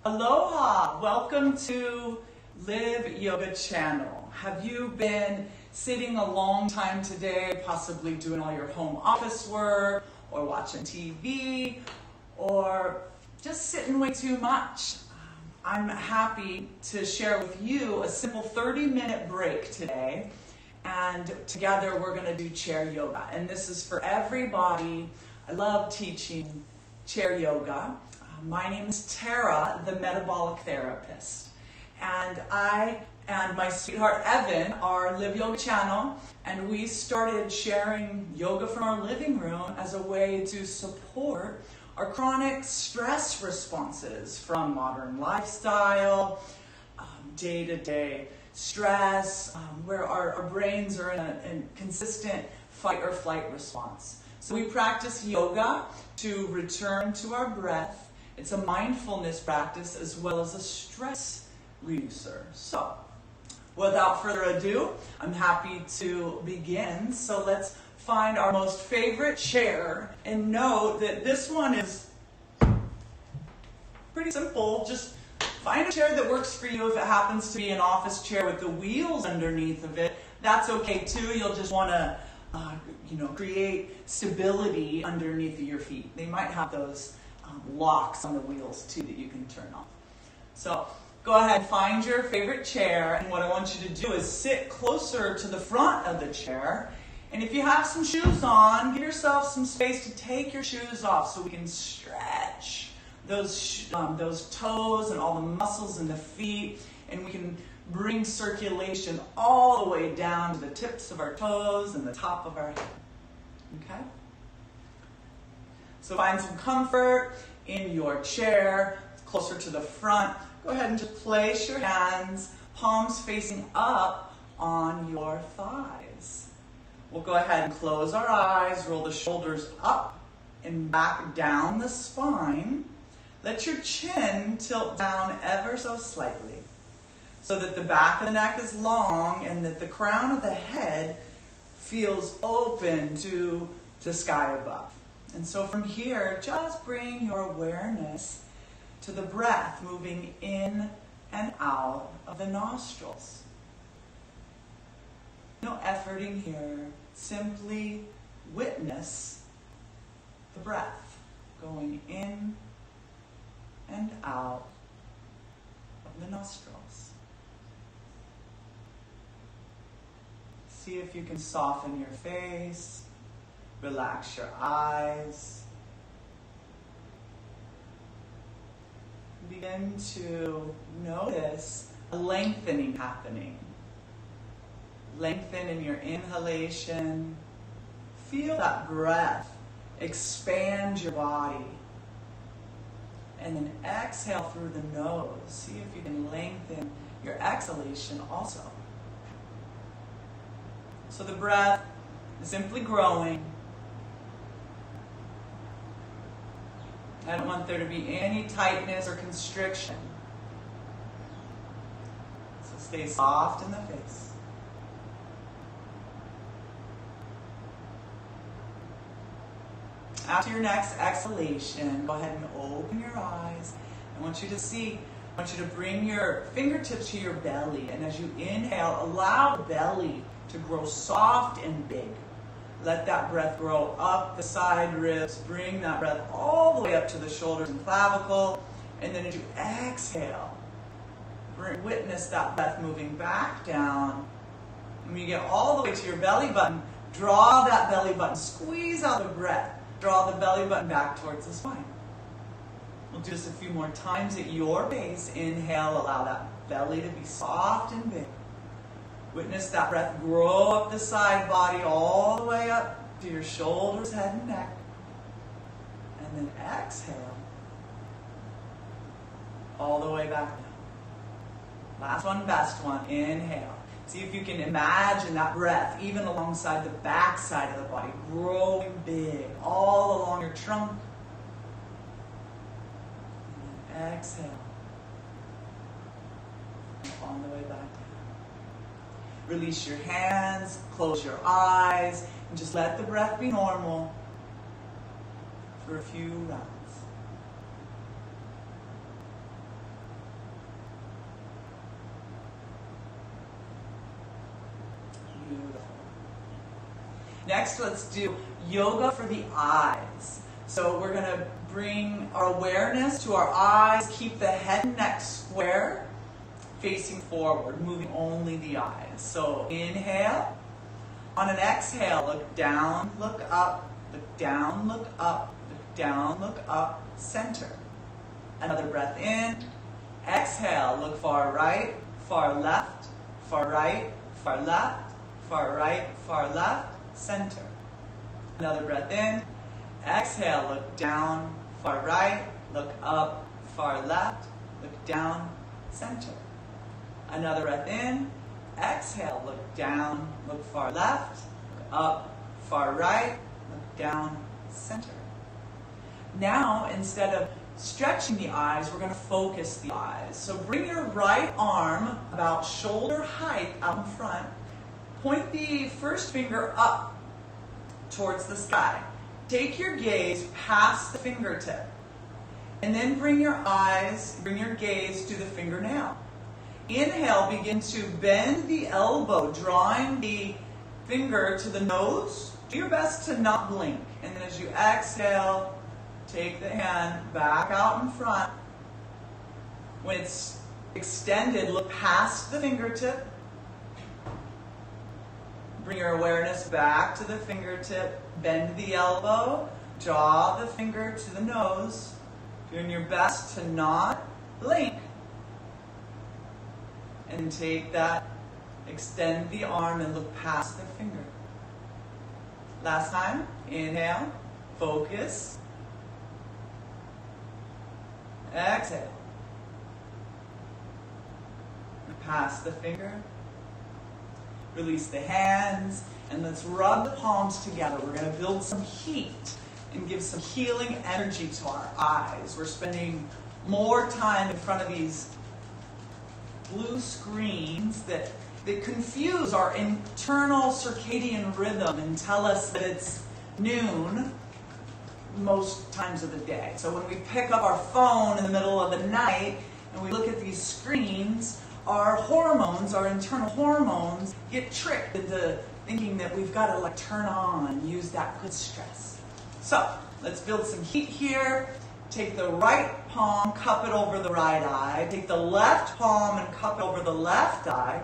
Aloha! Welcome to Live Yoga Channel. Have you been sitting a long time today, possibly doing all your home office work, or watching TV, or just sitting way too much? I'm happy to share with you a simple 30-minute break today, and together we're going to do chair yoga. And this is for everybody. I love teaching chair yoga. My name is Terra, the metabolic therapist, and I and my sweetheart Evan are Live Yoga Channel, and we started sharing yoga from our living room as a way to support our chronic stress responses from modern lifestyle, day-to-day stress, where our brains are in a consistent fight or flight response. So we practice yoga to return to our breath. It's a mindfulness practice as well as a stress reducer. So, without further ado, I'm happy to begin. So let's find our most favorite chair and note that this one is pretty simple. Just find a chair that works for you. If it happens to be an office chair with the wheels underneath of it, that's okay too. You'll just want to create stability underneath your feet. They might have those locks on the wheels too that you can turn off. So go ahead, find your favorite chair, and what I want you to do is sit closer to the front of the chair. And if you have some shoes on, give yourself some space to take your shoes off so we can stretch those toes and all the muscles in the feet, and we can bring circulation all the way down to the tips of our toes and the top of our head. Okay? So find some comfort in your chair, closer to the front. Go ahead and just place your hands, palms facing up on your thighs. We'll go ahead and close our eyes, roll the shoulders up and back down the spine. Let your chin tilt down ever so slightly so that the back of the neck is long and that the crown of the head feels open to the sky above. And so from here, just bring your awareness to the breath moving in and out of the nostrils. No efforting here, simply witness the breath going in and out of the nostrils. See if you can soften your face. Relax your eyes. Begin to notice a lengthening happening. Lengthen in your inhalation. Feel that breath expand your body. And then exhale through the nose. See if you can lengthen your exhalation also. So the breath is simply growing. I don't want there to be any tightness or constriction. So stay soft in the face. After your next exhalation, go ahead and open your eyes. I want you to bring your fingertips to your belly. And as you inhale, allow the belly to grow soft and big. Let that breath grow up the side ribs. Bring that breath all the way up to the shoulders and clavicle. And then as you exhale, witness that breath moving back down. And when you get all the way to your belly button, draw that belly button. Squeeze out the breath. Draw the belly button back towards the spine. We'll do this a few more times at your pace. Inhale, allow that belly to be soft and big. Witness that breath grow up the side body all the way up to your shoulders, head, and neck. And then exhale all the way back down. Last one, best one. Inhale. See if you can imagine that breath, even alongside the back side of the body, growing big all along your trunk. And then exhale on the way back down. Release your hands, close your eyes, and just let the breath be normal for a few rounds. Next, let's do yoga for the eyes. So we're going to bring our awareness to our eyes, keep the head and neck square, facing forward, moving only the eyes. So inhale. On an exhale, look down, look up, look down, look up, look down, look up, center. Another breath in. Exhale, look far right, far left, far right, far left, far right, far left, center. Another breath in. Exhale, look down, far right, look up, far left, look down, center. Another breath in. Exhale, look down, look far left, look up, far right, look down, center. Now, instead of stretching the eyes, we're going to focus the eyes. So bring your right arm about shoulder height out in front. Point the first finger up towards the sky. Take your gaze past the fingertip. And then bring your gaze to the fingernail. Inhale, begin to bend the elbow, drawing the finger to the nose. Do your best to not blink. And then as you exhale, take the hand back out in front. When it's extended, look past the fingertip. Bring your awareness back to the fingertip. Bend the elbow. Draw the finger to the nose. Doing your best to not blink. And take that, extend the arm and look past the finger. Last time, inhale, focus. Exhale. Past the finger. Release the hands, and let's rub the palms together. We're going to build some heat and give some healing energy to our eyes. We're spending more time in front of these blue screens that confuse our internal circadian rhythm and tell us that it's noon most times of the day. So when we pick up our phone in the middle of the night and we look at these screens, our hormones, our internal hormones, get tricked into thinking that we've got to turn on and use that good stress. So let's build some heat here. Take the right palm, cup it over the right eye. Take the left palm and cup it over the left eye.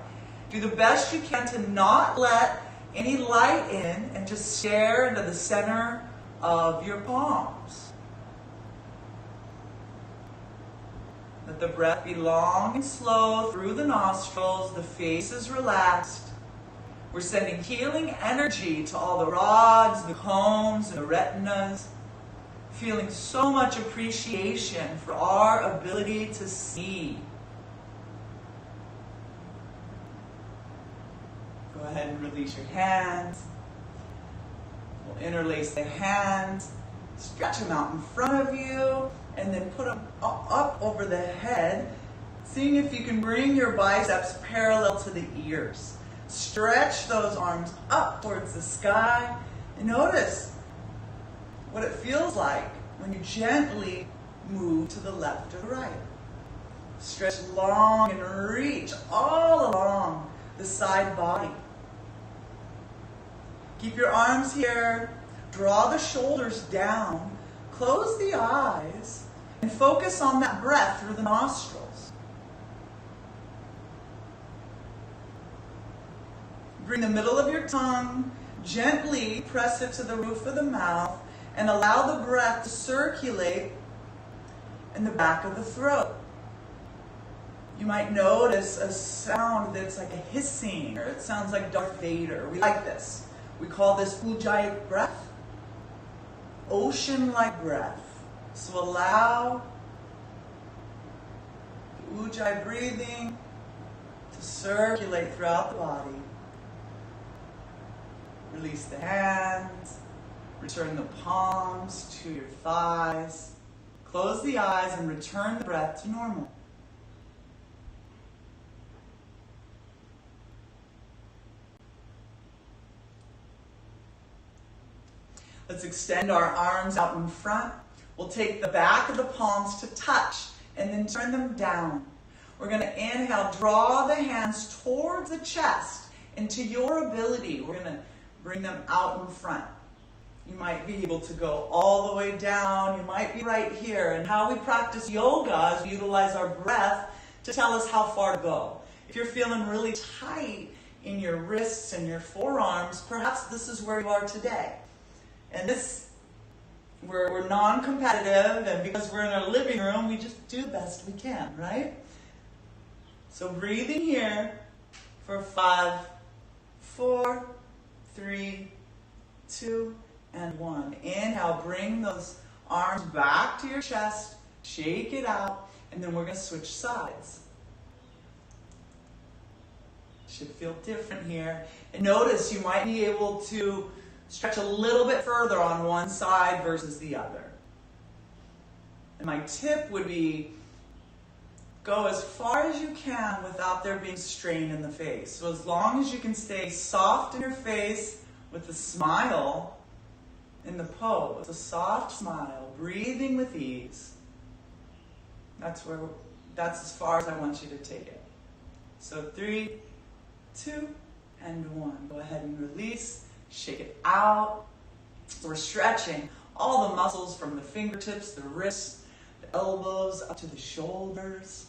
Do the best you can to not let any light in and just stare into the center of your palms. Let the breath be long and slow through the nostrils. The face is relaxed. We're sending healing energy to all the rods, the cones, and the retinas. Feeling so much appreciation for our ability to see. Go ahead and release your hands. We'll interlace the hands, stretch them out in front of you, and then put them up over the head, seeing if you can bring your biceps parallel to the ears. Stretch those arms up towards the sky, and notice what it feels like when you gently move to the left or the right. Stretch long and reach all along the side body. Keep your arms here. Draw the shoulders down. Close the eyes and focus on that breath through the nostrils. Bring the middle of your tongue, gently press it to the roof of the mouth, and allow the breath to circulate in the back of the throat. You might notice a sound that's like a hissing, or it sounds like Darth Vader. We like this. We call this Ujjayi breath, ocean-like breath. So allow the Ujjayi breathing to circulate throughout the body. Release the hands. Return the palms to your thighs. Close the eyes and return the breath to normal. Let's extend our arms out in front. We'll take the back of the palms to touch and then turn them down. We're going to inhale, draw the hands towards the chest and to your ability. We're going to Bring them out in front. You might be able to go all the way down. You might be right here. And how we practice yoga is we utilize our breath to tell us how far to go. If you're feeling really tight in your wrists and your forearms, perhaps this is where you are today. And we're non-competitive, and because we're in our living room, we just do the best we can, right? So breathing here for 5, 4, 3, 2, and 1. Inhale, bring those arms back to your chest, shake it out, and then we're going to switch sides. Should feel different here. And notice you might be able to stretch a little bit further on one side versus the other. And my tip would be go as far as you can without there being strain in the face. So as long as you can stay soft in your face with a smile in the pose, a soft smile, breathing with ease. That's as far as I want you to take it. So 3, 2, and 1. Go ahead and release. Shake it out. So we're stretching all the muscles from the fingertips, the wrists, the elbows, up to the shoulders.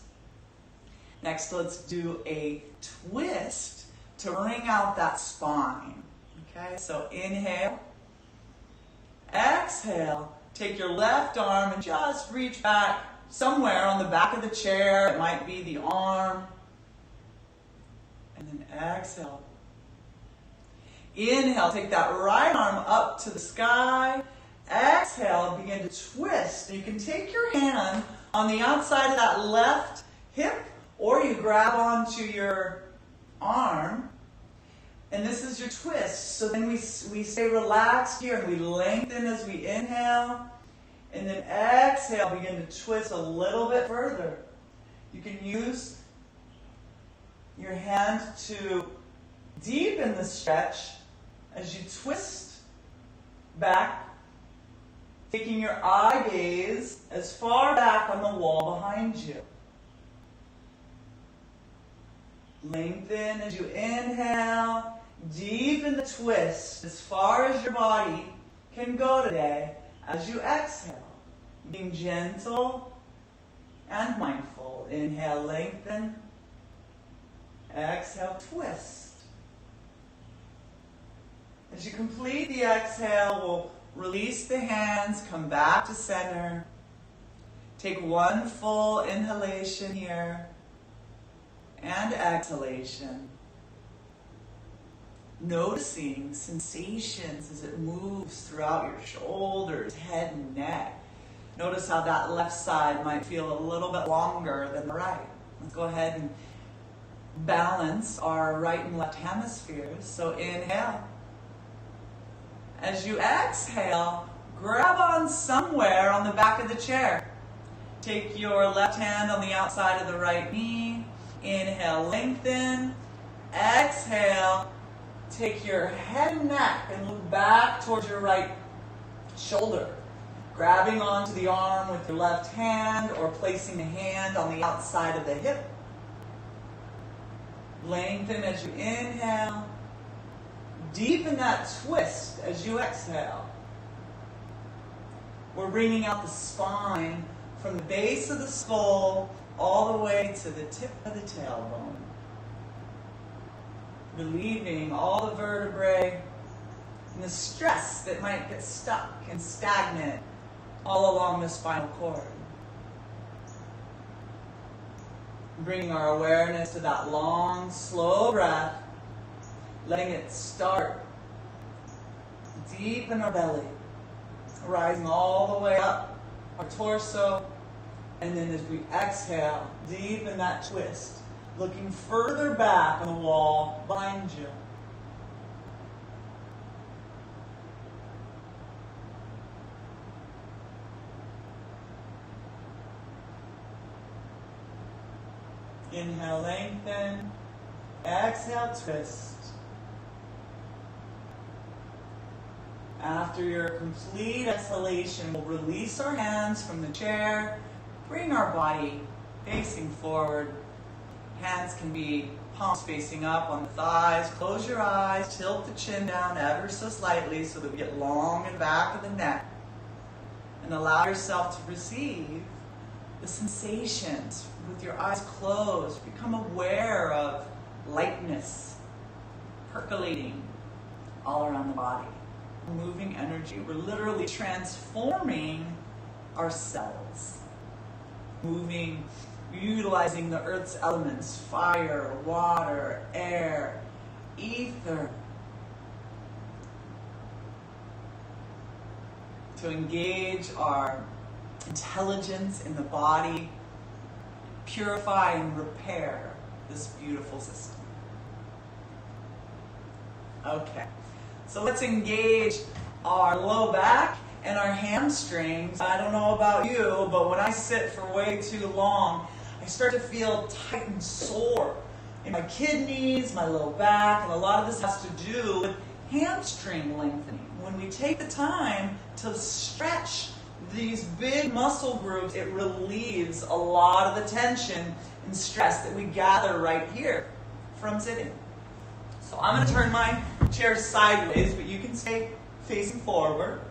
Next, let's do a twist to bring out that spine. Okay, so inhale. Exhale. Take your left arm and just reach back somewhere on the back of the chair. It might be the arm. And then exhale. Inhale, take that right arm up to the sky. Exhale, begin to twist. And you can take your hand on the outside of that left hip, or you grab onto your arm. And this is your twist. So then we stay relaxed here and we lengthen as we inhale. And then exhale, begin to twist a little bit further. You can use your hand to deepen the stretch as you twist back, taking your eye gaze as far back on the wall behind you. Lengthen as you inhale, deepen the twist as far as your body can go today as you exhale. Being gentle and mindful. Inhale, lengthen. Exhale, twist. As you complete the exhale, we'll release the hands, come back to center. Take one full inhalation here and exhalation. Noticing sensations as it moves throughout your shoulders, head, and neck. Notice how that left side might feel a little bit longer than the right. Let's go ahead and balance our right and left hemispheres. So inhale. As you exhale, grab on somewhere on the back of the chair. Take your left hand on the outside of the right knee. Inhale, lengthen. Exhale, take your head and neck and look back towards your right shoulder. Grabbing onto the arm with your left hand or placing the hand on the outside of the hip. Lengthen as you inhale. Deepen that twist as you exhale. We're bringing out the spine from the base of the skull all the way to the tip of the tailbone. Relieving all the vertebrae and the stress that might get stuck and stagnant all along the spinal cord. Bringing our awareness to that long, slow breath, letting it start deep in our belly, rising all the way up our torso, and then as we exhale, deepen that twist, looking further back on the wall behind you. Inhale, lengthen. Exhale, twist. After your complete exhalation, we'll release our hands from the chair, bring our body facing forward. Hands can be palms facing up on the thighs. Close your eyes, tilt the chin down ever so slightly so that we get long in the back of the neck. And allow yourself to receive the sensations with your eyes closed. Become aware of lightness percolating all around the body. Moving energy. We're literally transforming our cells. Moving, utilizing the earth's elements, fire, water, air, ether, to engage our intelligence in the body, purify and repair this beautiful system. Okay, so let's engage our low back and our hamstrings. I don't know about you, but when I sit for way too long, I start to feel tight and sore in my kidneys, my low back, and a lot of this has to do with hamstring lengthening. When we take the time to stretch these big muscle groups, it relieves a lot of the tension and stress that we gather right here from sitting. So I'm going to turn my chair sideways, but you can stay facing forward.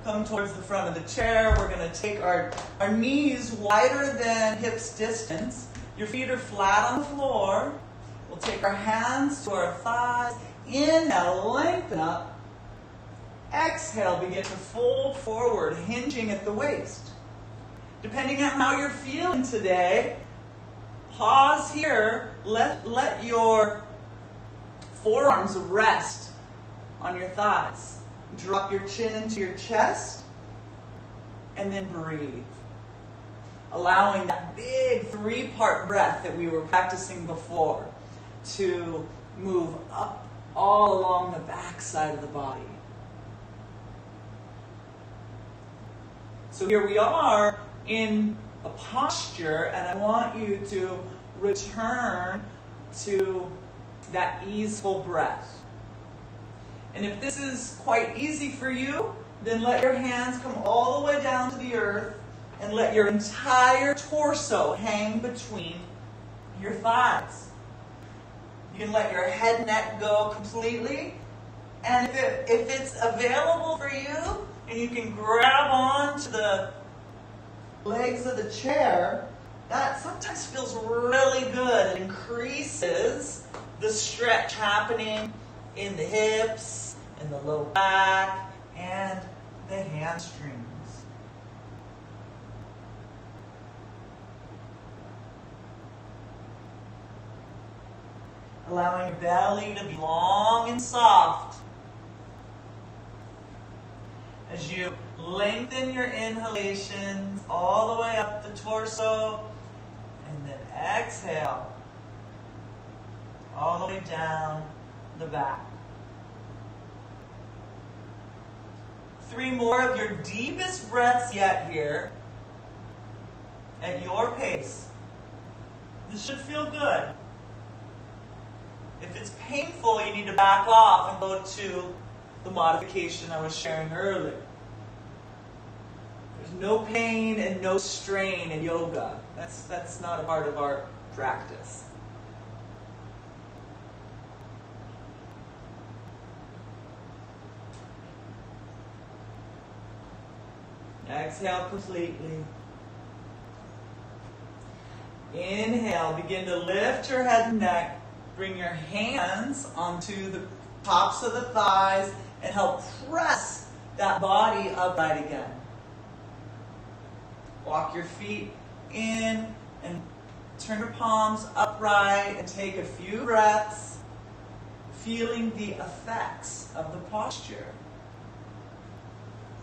Come towards the front of the chair. We're going to take our knees wider than hips distance. Your feet are flat on the floor. We'll take our hands to our thighs. Inhale, lengthen up. Exhale, begin to fold forward, hinging at the waist. Depending on how you're feeling today, pause here. Let your forearms rest on your thighs. Drop your chin into your chest, and then breathe. Allowing that big three-part breath that we were practicing before to move up all along the back side of the body. So here we are in a posture, and I want you to return to that easeful breath. And if this is quite easy for you, then let your hands come all the way down to the earth and let your entire torso hang between your thighs. You can let your head and neck go completely. And if it's available for you, and you can grab on to the legs of the chair, that sometimes feels really good. It increases the stretch happening in the hips, in the low back, and the hamstrings. Allowing your belly to be long and soft as you lengthen your inhalations all the way up the torso, and then exhale all the way down the back. 3 more of your deepest breaths yet here at your pace. This should feel good. If it's painful, you need to back off and go to the modification I was sharing earlier. There's no pain and no strain in yoga. That's not a part of our practice. Exhale completely. Inhale, begin to lift your head and neck. Bring your hands onto the tops of the thighs and help press that body upright again. Walk your feet in and turn your palms upright and take a few breaths, feeling the effects of the posture.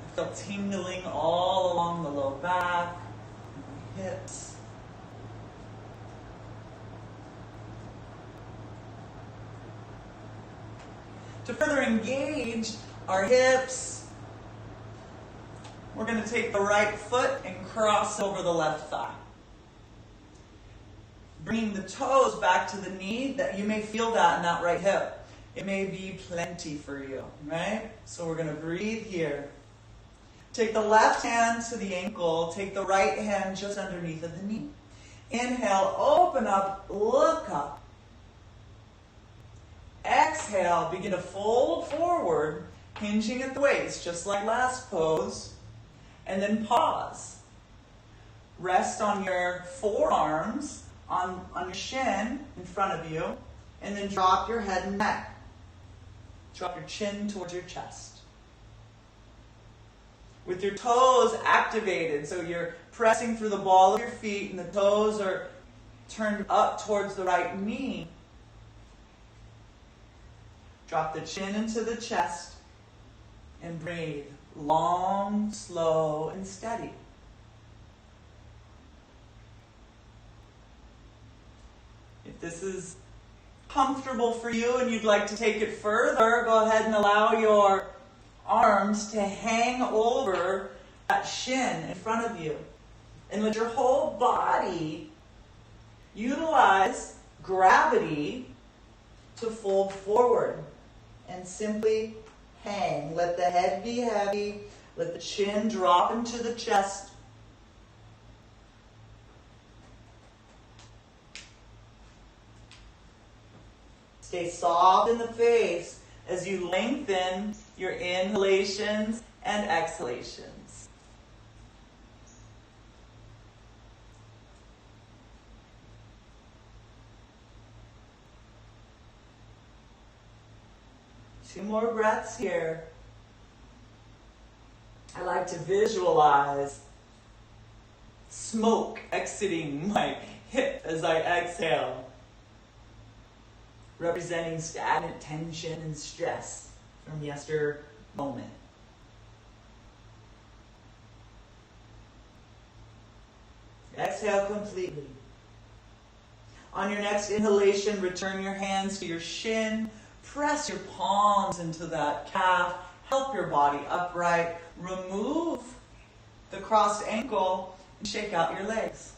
I feel tingling all along the low back and the hips. To further engage our hips, we're going to take the right foot and cross over the left thigh. Bringing the toes back to the knee, that you may feel that in that right hip. It may be plenty for you, right? So we're going to breathe here. Take the left hand to the ankle, take the right hand just underneath of the knee. Inhale, open up, look up. Exhale, begin to fold forward, hinging at the waist, just like last pose. And then pause. Rest on your forearms, on your shin in front of you, and then drop your head and neck. Drop your chin towards your chest. With your toes activated, so you're pressing through the ball of your feet and the toes are turned up towards the right knee. Drop the chin into the chest and breathe long, slow, and steady. If this is comfortable for you and you'd like to take it further, go ahead and allow your arms to hang over that shin in front of you. And let your whole body utilize gravity to fold forward and simply hang. Let the head be heavy. Let the chin drop into the chest. Stay soft in the face as you lengthen your inhalations and exhalations. Two more breaths here. I like to visualize smoke exiting my hip as I exhale, representing stagnant tension and stress from yester moment. Exhale completely. On your next inhalation, return your hands to your shin. Press your palms into that calf. Help your body upright. Remove the crossed ankle and shake out your legs.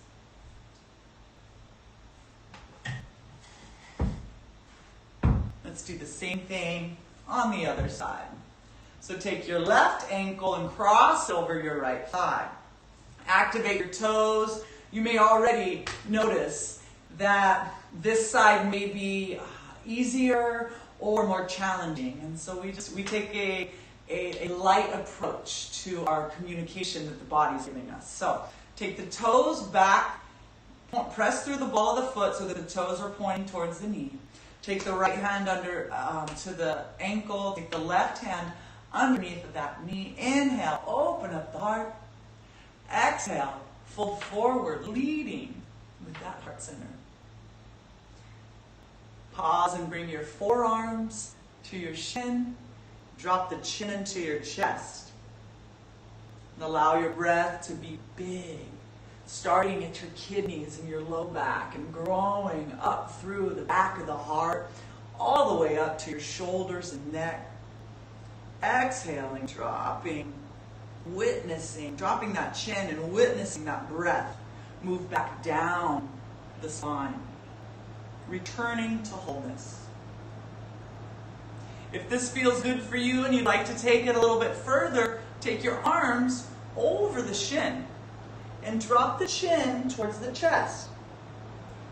Let's do the same thing on the other side. So take your left ankle and cross over your right thigh. Activate your toes. You may already notice that this side may be easier or more challenging. And so we take a light approach to our communication that the body's giving us. So take the toes back, press through the ball of the foot so that the toes are pointing towards the knee. Take the right hand under to the ankle. Take the left hand underneath of that knee. Inhale, open up the heart. Exhale, fold forward, leading with that heart center. Pause and bring your forearms to your shin. Drop the chin into your chest. And allow your breath to be big, starting at your kidneys and your low back and growing up through the back of the heart, all the way up to your shoulders and neck. Exhaling, dropping, witnessing, dropping that chin and witnessing that breath move back down the spine, returning to wholeness. If this feels good for you and you'd like to take it a little bit further, take your arms over the shin and drop the chin towards the chest.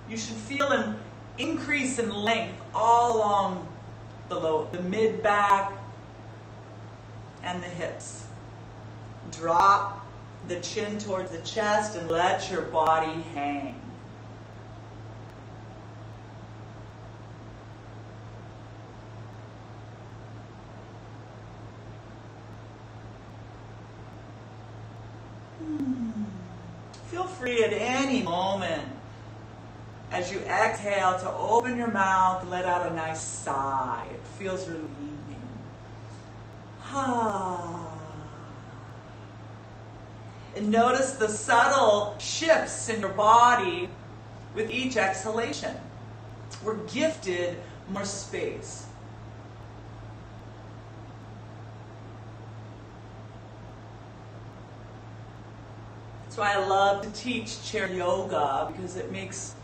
You should feel an increase in length all along the mid-back and the hips. Drop the chin towards the chest and let your body hang. Feel free at any moment as you exhale to open your mouth and let out a nice sigh. It feels relieving. And notice the subtle shifts in your body with each exhalation. We're gifted more space. That's why I love to teach chair yoga, because it makes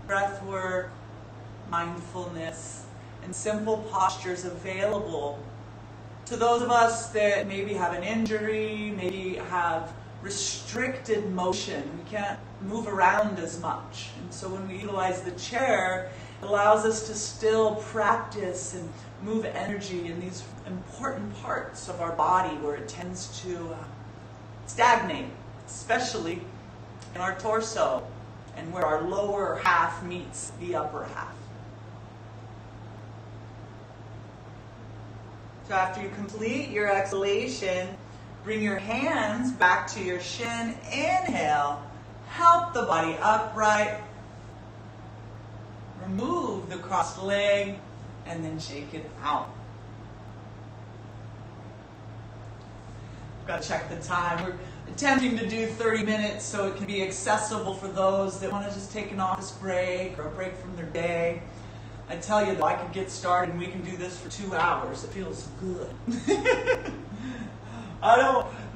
breath work, mindfulness, and simple postures available To those of us that maybe have an injury, maybe have restricted motion, we can't move around as much. And so when we utilize the chair, it allows us to still practice and move energy in these important parts of our body where it tends to stagnate, especially in our torso and where our lower half meets the upper half. So after you complete your exhalation, bring your hands back to your shin. Inhale, help the body upright. Remove the crossed leg and then shake it out. I've got to check the time. We're attempting to do 30 minutes so it can be accessible for those that want to just take an office break or a break from their day. I tell you though, I could get started and we can do this for 2 hours. It feels good.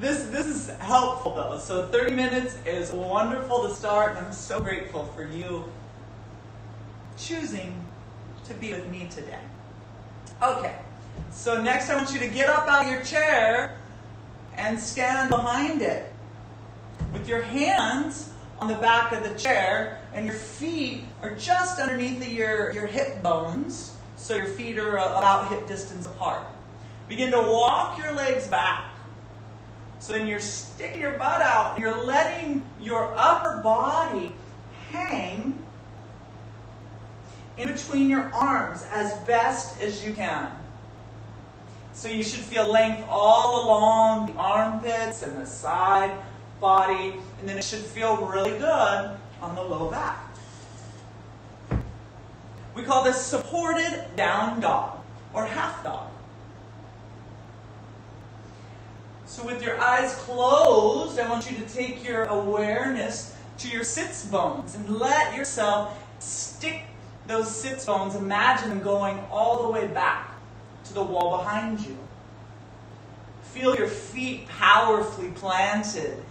This is helpful though. So 30 minutes is wonderful to start, and I'm so grateful for you choosing to be with me today. Okay, so next I want you to get up out of your chair and stand behind it with your hands on the back of the chair, and your feet are just underneath your hip bones, so your feet are about hip distance apart. Begin to walk your legs back. So then you're sticking your butt out, and you're letting your upper body hang in between your arms as best as you can. So you should feel length all along the armpits and the side body, and then it should feel really good on the low back. We call this supported down dog or half dog. So with your eyes closed, I want you to take your awareness to your sits bones and let yourself stick those sits bones, imagine them going all the way back to the wall behind you. Feel your feet powerfully planted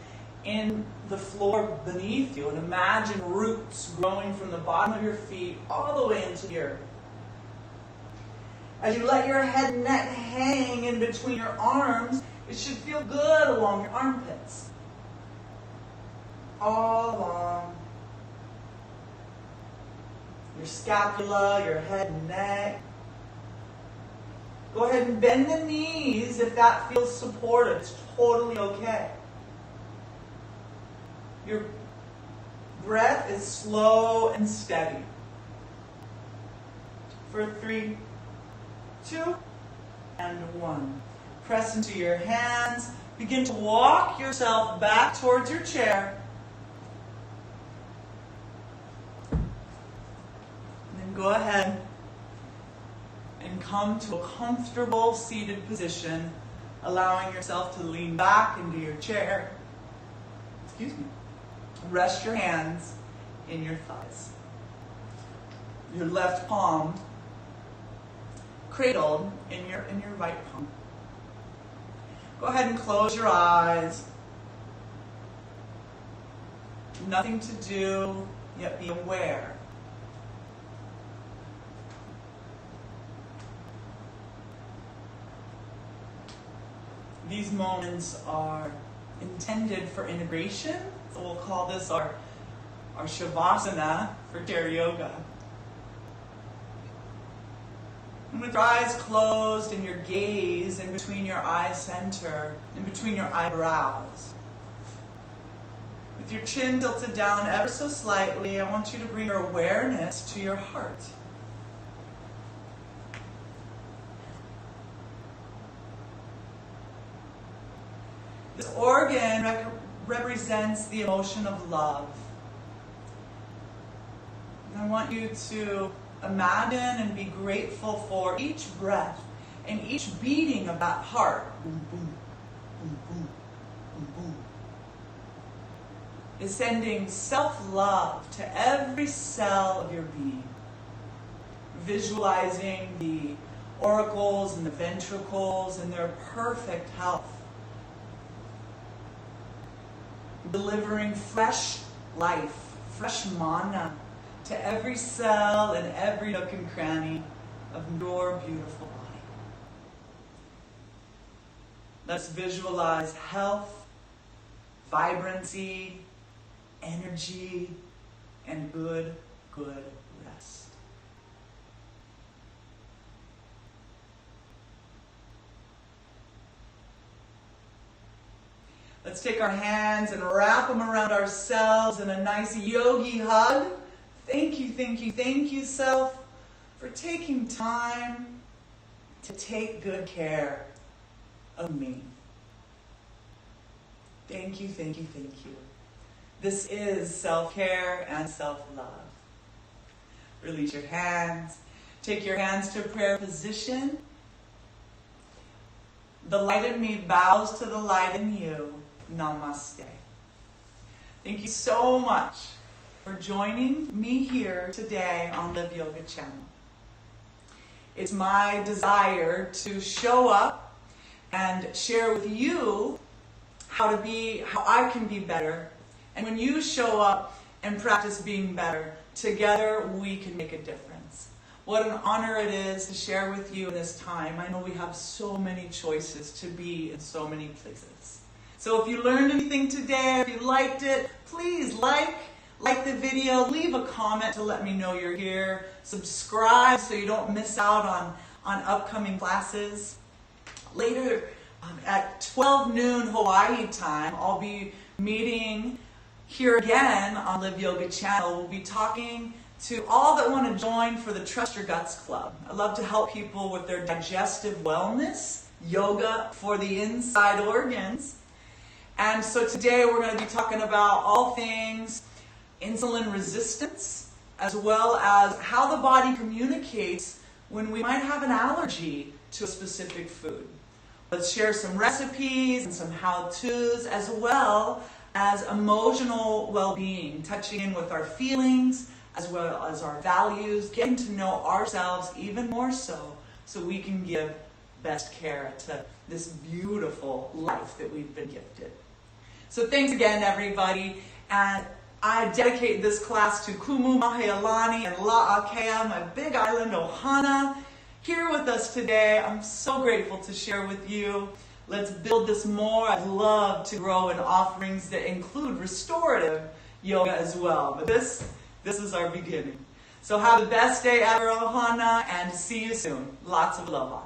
in the floor beneath you, and imagine roots growing from the bottom of your feet all the way into the earth. As you let your head and neck hang in between your arms, it should feel good along your armpits. All along your scapula, your head and neck. Go ahead and bend the knees if that feels supportive. It's totally okay. Your breath is slow and steady. For 3, 2, and 1. Press into your hands. Begin to walk yourself back towards your chair. And then go ahead and come to a comfortable seated position, allowing yourself to lean back into your chair. Excuse me. Rest your hands in your thighs. Your left palm cradled in your right palm. Go ahead and close your eyes. Nothing to do, yet be aware. These moments are intended for integration, so we'll call this our Shavasana for chair yoga. And with your eyes closed and your gaze in between your eye center, in between your eyebrows. With your chin tilted down ever so slightly, I want you to bring your awareness to your heart. This organ represents the emotion of love. And I want you to imagine and be grateful for each breath and each beating of that heart. Boom, boom, boom, boom, boom, boom. Is sending self-love to every cell of your being. Visualizing the auricles and the ventricles in their perfect health. Delivering fresh life, fresh mana to every cell and every nook and cranny of your beautiful body. Let's visualize health, vibrancy, energy, and good rest. Let's take our hands and wrap them around ourselves in a nice yogi hug. Thank you, self, for taking time to take good care of me. Thank you. This is self-care and self-love. Release your hands. Take your hands to prayer position. The light in me bows to the light in you. Namaste. Thank you so much for joining me here today on Live Yoga Channel. It's my desire to show up and share with you how I can be better. And when you show up and practice being better, together we can make a difference. What an honor it is to share with you in this time. I know we have so many choices to be in so many places. So if you learned anything today, if you liked it, please like the video, leave a comment to let me know you're here, subscribe so you don't miss out on upcoming classes. Later at 12 noon Hawaii time, I'll be meeting here again on Live Yoga Channel. We'll be talking to all that want to join for the Trust Your Guts Club. I love to help people with their digestive wellness, yoga for the inside organs. And so today we're going to be talking about all things insulin resistance, as well as how the body communicates when we might have an allergy to a specific food. Let's share some recipes and some how-tos, as well as emotional well-being, touching in with our feelings, as well as our values, getting to know ourselves even more so we can give best care to this beautiful life that we've been gifted. So thanks again, everybody. And I dedicate this class to Kumu Mahealani and La'akea, my Big Island Ohana, here with us today. I'm so grateful to share with you. Let's build this more. I'd love to grow in offerings that include restorative yoga as well. But this is our beginning. So have the best day ever, Ohana, and see you soon. Lots of aloha.